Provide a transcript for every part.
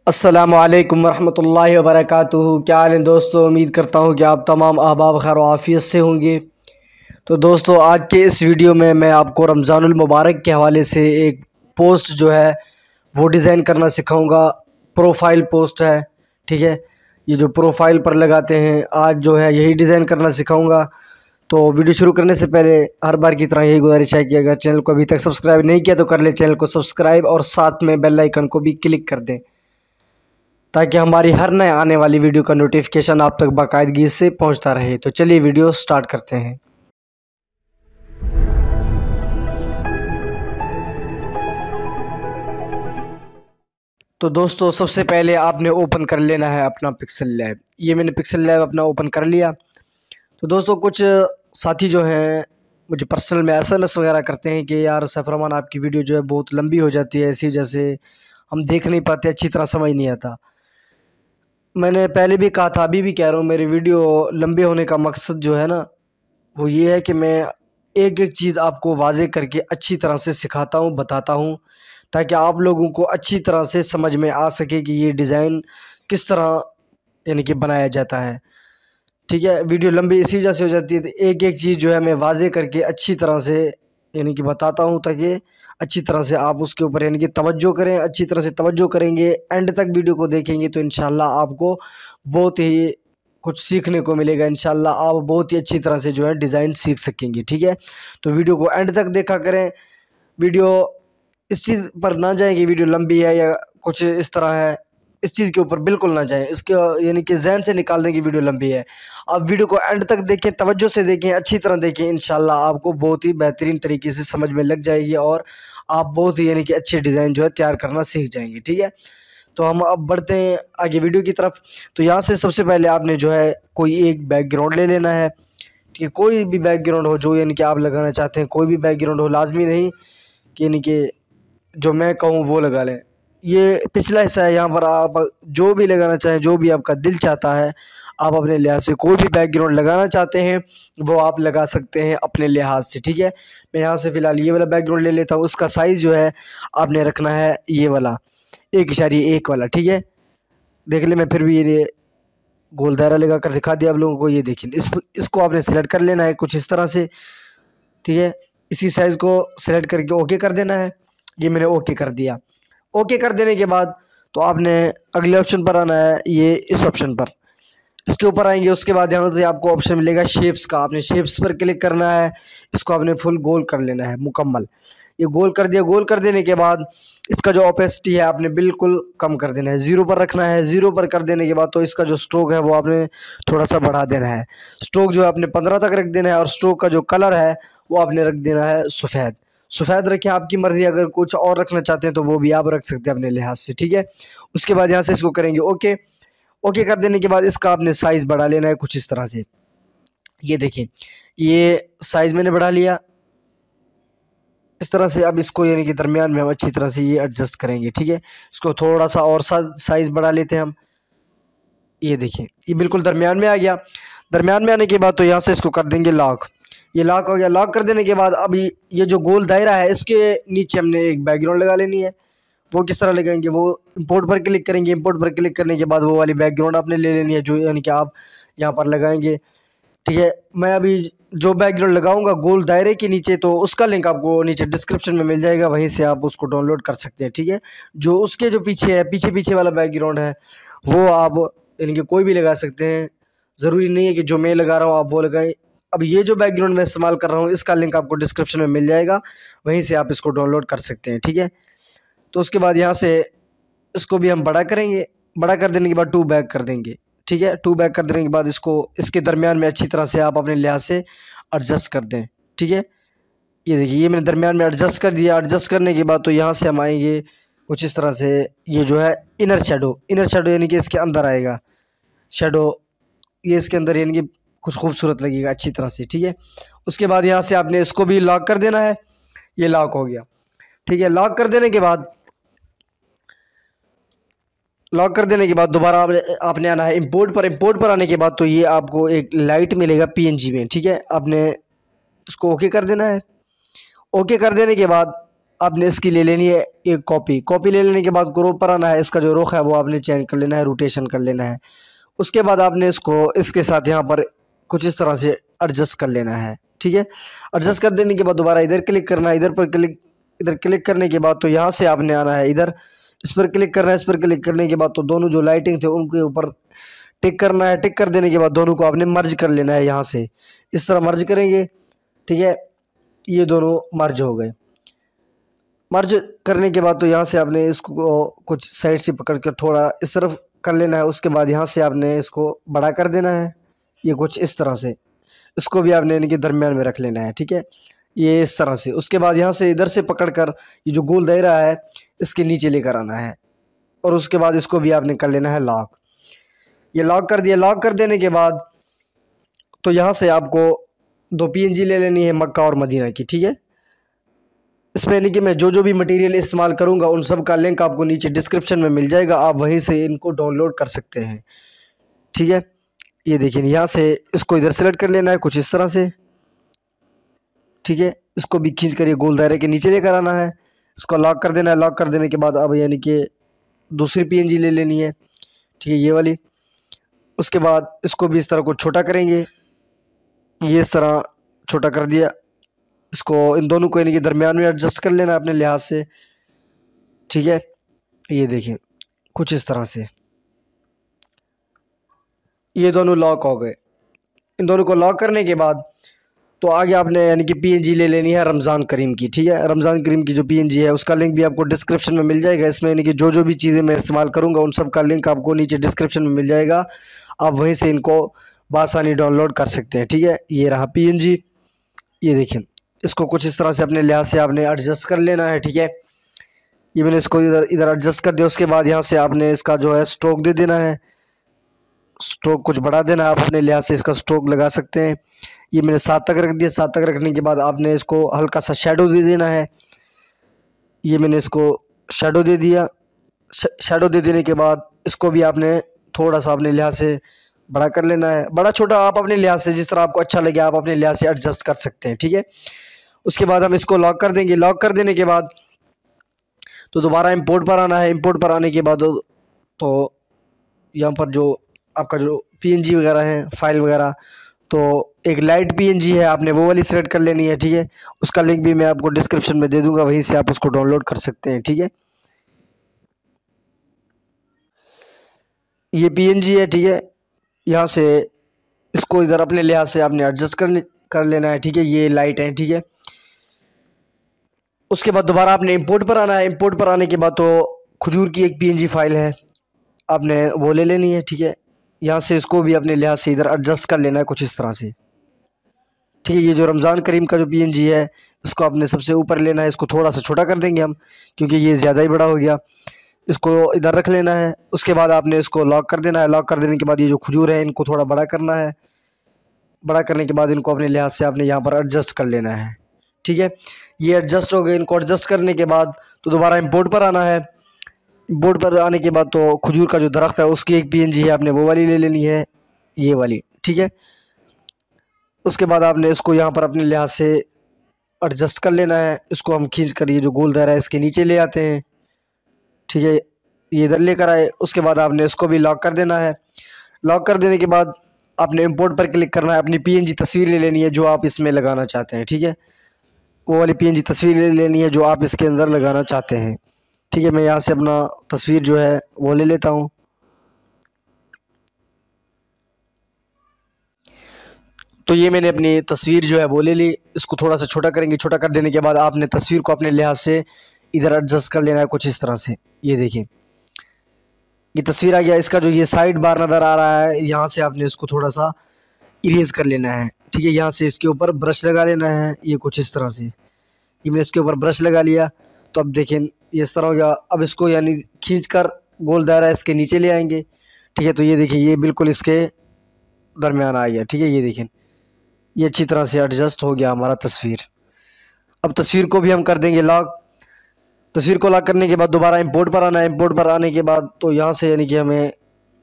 अस्सलामुअलैकुम वरहमतुल्लाहि वबरकातुहू। क्या हाल है दोस्तों, उम्मीद करता हूँ कि आप तमाम अहबाब खैर आफियत से होंगे। तो दोस्तों, आज के इस वीडियो में मैं आपको रमज़ानुल मुबारक के हवाले से एक पोस्ट जो है वो डिज़ाइन करना सिखाऊंगा। प्रोफाइल पोस्ट है, ठीक है। ये जो प्रोफाइल पर लगाते हैं, आज जो है यही डिज़ाइन करना सिखाऊंगा। तो वीडियो शुरू करने से पहले हर बार की तरह यही गुजारिश है कि अगर चैनल को अभी तक सब्सक्राइब नहीं किया तो कर ले चैनल को सब्सक्राइब और साथ में बेल आइकन को भी क्लिक कर दें, ताकि हमारी हर नए आने वाली वीडियो का नोटिफिकेशन आप तक बाकायदगी से पहुंचता रहे। तो चलिए वीडियो स्टार्ट करते हैं। तो दोस्तों, सबसे पहले आपने ओपन कर लेना है अपना पिक्सल लैब। ये मैंने पिक्सल लैब अपना ओपन कर लिया। तो दोस्तों, कुछ साथी जो हैं मुझे पर्सनल में SMS वगैरह करते हैं कि यार सैफुर्रहमान, आपकी वीडियो जो है बहुत लंबी हो जाती है, इसी वजह से हम देख नहीं पाते, अच्छी तरह समझ नहीं आता। मैंने पहले भी कहा था, अभी भी कह रहा हूँ, मेरी वीडियो लंबे होने का मकसद जो है ना वो ये है कि मैं एक एक चीज़ आपको वाज़ेह करके अच्छी तरह से सिखाता हूँ, बताता हूँ, ताकि आप लोगों को अच्छी तरह से समझ में आ सके कि ये डिज़ाइन किस तरह यानी कि बनाया जाता है, ठीक है। वीडियो लंबी इसी वजह से हो जाती है, तो एक एक चीज़ जो है मैं वाज़ेह करके अच्छी तरह से यानी कि बताता हूँ, ताकि अच्छी तरह से आप उसके ऊपर यानी कि तवज्जो करें। अच्छी तरह से तवज्जो करेंगे, एंड तक वीडियो को देखेंगे तो इंशाल्लाह आपको बहुत ही कुछ सीखने को मिलेगा। इंशाल्लाह आप बहुत ही अच्छी तरह से जो है डिज़ाइन सीख सकेंगे, ठीक है। तो वीडियो को एंड तक देखा करें। वीडियो इस चीज़ पर ना जाए कि वीडियो लंबी है या कुछ इस तरह है, इस चीज़ के ऊपर बिल्कुल ना जाएं। इसके यानी कि जहन से निकाल दें कि वीडियो लंबी है। आप वीडियो को एंड तक देखें, तवज्जो से देखें, अच्छी तरह देखें। इंशाल्लाह आपको बहुत ही बेहतरीन तरीके से समझ में लग जाएगी और आप बहुत ही यानी कि अच्छे डिज़ाइन जो है तैयार करना सीख जाएंगे, ठीक है। तो हम अब बढ़ते हैं आगे वीडियो की तरफ। तो यहाँ से सबसे पहले आपने जो है कोई एक बैकग्राउंड ले लेना है, ठीक है। कोई भी बैकग्राउंड हो जो यानी कि आप लगाना चाहते हैं, कोई भी बैकग्राउंड हो, लाजमी नहीं कि यानी कि जो मैं कहूँ वो लगा लें। ये पिछला हिस्सा है, यहाँ पर आप जो भी लगाना चाहें, जो भी आपका दिल चाहता है, आप अपने लिहाज से कोई भी बैकग्राउंड लगाना चाहते हैं वो आप लगा सकते हैं अपने लिहाज से, ठीक है। मैं यहाँ से फ़िलहाल ये वाला बैकग्राउंड ले लेता हूँ। उसका साइज़ जो है आपने रखना है ये वाला 1.1 वाला, ठीक है। देख ले, मैं फिर भी ये गोल दायरा लगा कर दिखा दिया आप लोगों को। ये देखिए, इसको आपने सेलेक्ट कर लेना है कुछ इस तरह से, ठीक है। इसी साइज़ को सेलेक्ट करके ओके कर देना है। ये मैंने ओके कर दिया। ओके कर देने के बाद तो आपने अगले ऑप्शन पर आना है, ये इस ऑप्शन पर, इसके ऊपर आएंगे। उसके बाद यहाँ से आपको ऑप्शन मिलेगा शेप्स का। आपने शेप्स पर क्लिक करना है। इसको आपने फुल गोल कर लेना है, मुकम्मल। ये गोल कर दिया। गोल कर देने के बाद इसका जो ओपेसिटी है आपने बिल्कुल कम कर देना है, 0 पर रखना है। 0 पर कर देने के बाद तो इसका जो स्ट्रोक है वो आपने थोड़ा सा बढ़ा देना है। स्ट्रोक जो है आपने 15 तक रख देना है और स्ट्रोक का जो कलर है वो आपने रख देना है सफ़ेद। सफ़ेद रखें, आपकी मर्ज़ी। अगर कुछ और रखना चाहते हैं तो वो भी आप रख सकते हैं अपने लिहाज से, ठीक है। उसके बाद यहाँ से इसको करेंगे ओके। ओके कर देने के बाद इसका आपने साइज़ बढ़ा लेना है कुछ इस तरह से। ये देखिए, ये साइज़ मैंने बढ़ा लिया इस तरह से। अब इसको यानी कि दरमियान में हम अच्छी तरह से ये एडजस्ट करेंगे, ठीक है। इसको थोड़ा सा और साइज़ बढ़ा लेते हैं हम। ये देखिए, ये बिल्कुल दरमियान में आ गया। दरमियान में आने के बाद तो यहाँ से इसको कर देंगे लॉक। ये लॉक हो गया। लॉक कर देने के बाद अभी ये जो गोल दायरा है इसके नीचे हमने एक बैकग्राउंड लगा लेनी है। वो किस तरह लगाएंगे, वो इंपोर्ट पर क्लिक करेंगे। इंपोर्ट पर क्लिक करने के बाद वो वाली बैकग्राउंड आपने ले लेनी है जो यानी कि आप यहाँ पर लगाएंगे, ठीक है। मैं अभी जो बैकग्राउंड लगाऊंगा गोल दायरे के नीचे, तो उसका लिंक आपको नीचे डिस्क्रिप्शन में मिल जाएगा, वहीं से आप उसको डाउनलोड कर सकते हैं, ठीक है। जो उसके जो पीछे है, पीछे वाला बैकग्राउंड है वो आप यानी कि कोई भी लगा सकते हैं। ज़रूरी नहीं है कि जो मैं लगा रहा हूँ आप वो लगाएं। अब ये जो बैकग्राउंड मैं इस्तेमाल कर रहा हूँ इसका लिंक आपको डिस्क्रिप्शन में मिल जाएगा, वहीं से आप इसको डाउनलोड कर सकते हैं, ठीक है। तो उसके बाद यहाँ से इसको भी हम बड़ा करेंगे। बड़ा कर देने के बाद 2 बैक कर देंगे, ठीक है। 2 बैक कर देने के बाद इसको इसके दरमियान में अच्छी तरह से आप अपने लिहाज से एडजस्ट कर दें, ठीक है। ये देखिए, ये मैंने दरमियान में एडजस्ट कर दिया। एडजस्ट करने के बाद तो यहाँ से हम आएंगे कुछ इस तरह से। ये जो है इनर शेडो यानी कि इसके अंदर आएगा शेडो। ये इसके अंदर यानी कि कुछ खूबसूरत लगेगा अच्छी तरह से, ठीक है। उसके बाद यहाँ से आपने इसको भी लॉक कर देना है। ये लॉक हो गया, ठीक है। लॉक कर देने के बाद दोबारा आपने आना है इंपोर्ट पर। इंपोर्ट पर आने के बाद तो ये आपको एक लाइट मिलेगा PNG में, ठीक है। आपने इसको ओके कर देना है। ओके कर देने के बाद आपने इसकी ले लेनी है एक कॉपी ले लेने के बाद क्रॉप पर आना है, इसका जो रुख है वो आपने चेंज कर लेना है, रोटेशन कर लेना है। उसके बाद आपने इसको इसके साथ यहाँ पर कुछ इस तरह से एडजस्ट कर लेना है, ठीक है। एडजस्ट कर देने के बाद दोबारा इधर क्लिक करना है, इधर क्लिक करने के बाद तो यहाँ से आपने आना है इधर, इस पर क्लिक करना है। इस पर क्लिक करने के बाद तो दोनों जो लाइटिंग थे उनके ऊपर टिक करना है। टिक कर देने के बाद दोनों को आपने मर्ज कर लेना है, यहाँ से इस तरह मर्ज करेंगे, ठीक है। ये दोनों मर्ज हो गए। मर्ज करने के बाद तो यहाँ से आपने इसको कुछ साइड से पकड़ कर थोड़ा इस तरफ कर लेना है। उसके बाद यहाँ से आपने इसको बड़ा कर देना है, ये कुछ इस तरह से। इसको भी आपने इनके दरमियान में रख लेना है, ठीक है, ये इस तरह से। उसके बाद यहाँ से इधर से पकड़ कर ये जो गोल दायरा है इसके नीचे लेकर आना है, और उसके बाद इसको भी आपने कर लेना है लॉक। ये लॉक कर दिया। लॉक कर देने के बाद तो यहाँ से आपको 2 PNG ले लेनी है मक्का और मदीना की, ठीक है। इसमें यानी कि मैं जो भी मटेरियल इस्तेमाल करूँगा उन सब का लिंक आपको नीचे डिस्क्रिप्शन में मिल जाएगा, आप वहीं से इनको डाउनलोड कर सकते हैं, ठीक है। ये देखिए यहाँ से इसको इधर सेलेक्ट कर लेना है कुछ इस तरह से, ठीक है। इसको भी खींच कर ये गोल दायरे के नीचे लेकर आना है, इसको लॉक कर देना है। लॉक कर देने के बाद अब यानी कि दूसरी PNG ले लेनी है, ठीक है, ये वाली। उसके बाद इसको भी इस तरह को छोटा करेंगे, ये इस तरह छोटा कर दिया। इसको इन दोनों को यानी कि दरमियान में एडजस्ट कर लेना है अपने लिहाज से, ठीक है। ये देखिए कुछ इस तरह से ये दोनों लॉक हो गए। इन दोनों को लॉक करने के बाद तो आगे आपने यानी कि PNG ले लेनी है रमज़ान करीम की, ठीक है। रमज़ान करीम की जो PNG है उसका लिंक भी आपको डिस्क्रिप्शन में मिल जाएगा। इसमें यानी कि जो भी चीज़ें मैं इस्तेमाल करूँगा उन सब का लिंक आपको नीचे डिस्क्रिप्शन में मिल जाएगा, आप वहीं से इनको बआसानी डाउनलोड कर सकते हैं, ठीक है। ये रहा PNG, ये देखिए इसको कुछ इस तरह से अपने लिहाज से आपने एडजस्ट कर लेना है, ठीक है। ये मैंने इसको इधर एडजस्ट कर दिया। उसके बाद यहाँ से आपने इसका जो है स्ट्रोक दे देना है, स्ट्रोक कुछ बढ़ा देना है, आप अपने लिहाज से इसका स्ट्रोक लगा सकते हैं। ये मैंने 7 तक रख दिया। 7 तक रखने के बाद आपने इसको हल्का सा शेडो दे देना है, ये मैंने इसको शेडो दे दिया। शेडो दे देने के बाद इसको भी आपने थोड़ा सा अपने लिहाज से बड़ा कर लेना है, बड़ा छोटा आप अपने लिहाज से जिस तरह आपको अच्छा लगे आप अपने लिहाज से एडजस्ट कर सकते हैं, ठीक है। उसके बाद हम इसको लॉक कर देंगे। लॉक कर देने के बाद तो दोबारा इंपोर्ट पर आना है। इंपोर्ट पर आने के बाद तो यहाँ पर जो आपका जो PNG वगैरह है फाइल वगैरह, तो एक लाइट PNG है आपने वो वाली सेलेक्ट कर लेनी है, ठीक है। उसका लिंक भी मैं आपको डिस्क्रिप्शन में दे दूंगा, वहीं से आप उसको डाउनलोड कर सकते हैं, ठीक है। ये PNG है, ठीक है। यहाँ से इसको इधर अपने लिहाज से आपने एडजस्ट कर लेना है, ठीक है। ये लाइट है, ठीक है। उसके बाद दोबारा आपने इंपोर्ट पर आना है। इंपोर्ट पर आने के बाद तो खजूर की एक PNG फाइल है आपने वो ले लेनी है, ठीक है। यहाँ से इसको भी अपने लिहाज से इधर एडजस्ट कर लेना है कुछ इस तरह से, ठीक है। ये जो रमज़ान करीम का जो PNG है इसको आपने सबसे ऊपर लेना है। इसको थोड़ा सा छोटा कर देंगे हम क्योंकि ये ज़्यादा ही बड़ा हो गया। इसको इधर रख लेना है। उसके बाद आपने इसको लॉक कर देना है। लॉक कर देने के बाद ये जो खजूर है इनको थोड़ा बड़ा करना है। बड़ा करने के बाद इनको अपने लिहाज से आपने यहाँ पर एडजस्ट कर लेना है, ठीक है। ये एडजस्ट हो गए। इनको एडजस्ट करने के बाद तो दोबारा इंपोर्ट पर आना है। इंपोर्ट पर आने के बाद तो खजूर का जो दरख्त है उसकी एक PNG है आपने वो वाली ले लेनी है, ये वाली, ठीक है। उसके बाद आपने इसको यहाँ पर अपने लिहाज से एडजस्ट कर लेना है। इसको हम खींच कर ये जो गोल दायरा है इसके नीचे ले आते हैं, ठीक है। ये इधर लेकर आए। उसके बाद आपने इसको भी लॉक कर देना है। लॉक कर देने के बाद आपने इंपोर्ट पर क्लिक करना है। अपनी PNG तस्वीर ले लेनी है जो आप इसमें लगाना चाहते हैं, ठीक है। वो वाली PNG तस्वीर ले लेनी है जो आप इसके अंदर लगाना चाहते हैं, ठीक है। मैं यहाँ से अपना तस्वीर जो है वो ले लेता हूँ। तो ये मैंने अपनी तस्वीर जो है वो ले ली। इसको थोड़ा सा छोटा करेंगे। छोटा कर देने के बाद आपने तस्वीर को अपने लिहाज से इधर एडजस्ट कर लेना है कुछ इस तरह से। ये देखिए ये तस्वीर आ गया। इसका जो ये साइड बार नज़र आ रहा है यहाँ से आपने इसको थोड़ा सा इरेज कर लेना है, ठीक है। यहाँ से इसके ऊपर ब्रश लगा लेना है, ये कुछ इस तरह से। ये मैंने इसके ऊपर ब्रश लगा लिया तो अब देखें ये इस तरह हो गया। अब इसको यानी खींच कर गोल दायरा इसके नीचे ले आएंगे, ठीक है। तो ये देखिए ये बिल्कुल इसके दरमियान आ गया, ठीक है। ये देखें ये अच्छी तरह से एडजस्ट हो गया हमारा तस्वीर। अब तस्वीर को भी हम कर देंगे लॉक। तस्वीर को लॉक करने के बाद दोबारा इंपोर्ट पर आना है। इंपोर्ट पर आने के बाद तो यहाँ से यानी कि हमें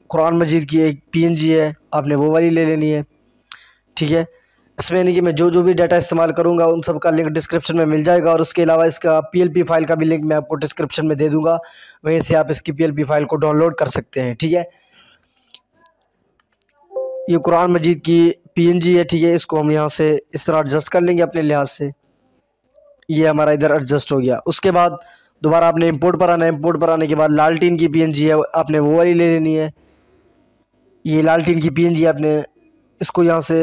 कुरान मजीद की एक PNG है आपने वो वाली ले लेनी है, ठीक है। इसमें यानी कि मैं जो जो भी डाटा इस्तेमाल करूँगा उन सब का लिंक डिस्क्रिप्शन में मिल जाएगा, और उसके अलावा इसका पीएलपी फाइल का भी लिंक मैं आपको डिस्क्रिप्शन में दे दूँगा, वहीं से आप इसकी पीएलपी फाइल को डाउनलोड कर सकते हैं। ठीक है, ये कुरान मजीद की पीएनजी है। ठीक है, इसको हम यहाँ से इस तरह एडजस्ट कर लेंगे अपने लिहाज से। ये हमारा इधर एडजस्ट हो गया। उसके बाद दोबारा आपने इंपोर्ट पर आना है। इंपोर्ट पर आने के बाद लालटीन की पीएनजी है, आपने वो वाली ले लेनी है। ये लालटीन की पीएनजी आपने इसको यहाँ से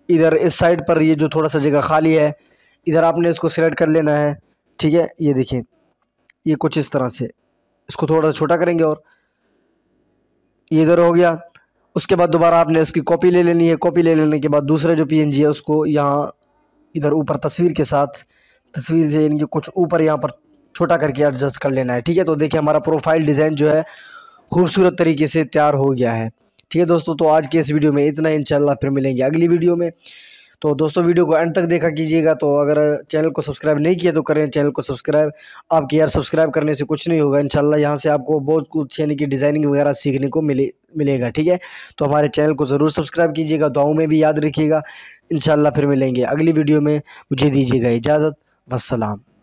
इधर इस साइड पर, ये जो थोड़ा सा जगह खाली है इधर आपने इसको सिलेक्ट कर लेना है। ठीक है, ये देखिए ये कुछ इस तरह से, इसको थोड़ा सा छोटा करेंगे और ये इधर हो गया। उसके बाद दोबारा आपने इसकी कॉपी ले लेनी है। कॉपी ले लेने के बाद दूसरे जो पीएनजी है उसको यहाँ इधर ऊपर तस्वीर के साथ, तस्वीर से इनके कुछ ऊपर यहाँ पर छोटा करके एडजस्ट कर लेना है। ठीक है, तो देखिए हमारा प्रोफाइल डिज़ाइन जो है खूबसूरत तरीके से तैयार हो गया है। ठीक है दोस्तों, तो आज के इस वीडियो में इतना ही। इंशाल्लाह फिर मिलेंगे अगली वीडियो में। तो दोस्तों वीडियो को एंड तक देखा कीजिएगा। तो अगर चैनल को सब्सक्राइब नहीं किया तो करें चैनल को सब्सक्राइब। आपके यार सब्सक्राइब करने से कुछ नहीं होगा, इंशाल्लाह यहाँ से आपको बहुत कुछ यानी कि डिज़ाइनिंग वगैरह सीखने को मिलेगा। ठीक है, तो हमारे चैनल को ज़रूर सब्सक्राइब कीजिएगा, दुआओं में भी याद रखिएगा। इंशाल्लाह फिर मिलेंगे अगली वीडियो में। मुझे दीजिएगा इजाज़त। वस्सलाम।